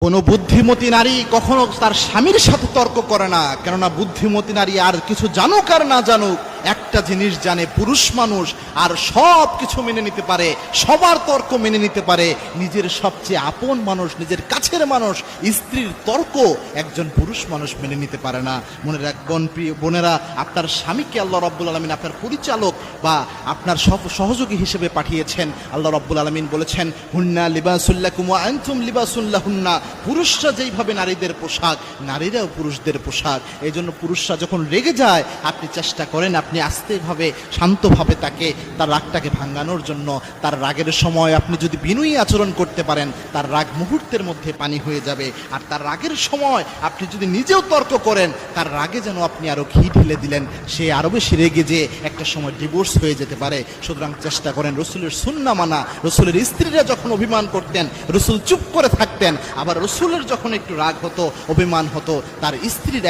কোনো বুদ্ধিমতী নারী কখনো তার স্বামীর সাথে তর্ক করে না, কেননা বুদ্ধিমতী নারী আর কিছু জানুক আর না জানুক একটা জিনিস জানে, পুরুষ মানুষ আর সব কিছু মেনে নিতে পারে, সবার তর্ক মেনে নিতে পারে। নিজের সবচেয়ে আপন মানুষ, নিজের কাছের মানুষ, স্ত্রীর তর্ক একজন পুরুষ মানুষ মেনে নিতে পারে না। মনে রাখবেন প্রিয় বোনেরা, আপনার স্বামীকে আল্লাহ রাব্বুল আলামিন আপনার পরিচালক বা আপনার সহযোগী হিসেবে পাঠিয়েছেন। আল্লাহ রাব্বুল আলামিন বলেছেন, হুন্না লিবাসুল লাকুম ওয়া আনতুম লিবাসুল লাহুন্না। পুরুষরা যেইভাবে নারীদের পোশাক, নারীরাও পুরুষদের পোশাক। এই জন্য পুরুষরা যখন রেগে যায়, আপনি চেষ্টা করেন আপনি আস্তেভাবে শান্তভাবে তাকে তার রাগটাকে ভাঙানোর জন্য। তার রাগের সময় আপনি যদি বিনয়ী আচরণ করতে পারেন, তার রাগ মুহূর্তের মধ্যে পানি হয়ে যাবে। আর তার রাগের সময় আপনি যদি নিজেও তর্ক করেন, তার রাগে যেন আপনি আরো ঘি ঢেলে দিলেন, সে আরো বেশি রেগে যে একটা সময় ডিভোর্স হয়ে যেতে পারে। সুতরাং চেষ্টা করেন রসুলের সুন্নাহ মানা। রসুলের স্ত্রীরা যখন অভিমান করতেন, রসুল চুপ করে থাকতেন। আবার রসুলের যখন একটু রাগ হতো, অভিমান হতো, তার স্ত্রীর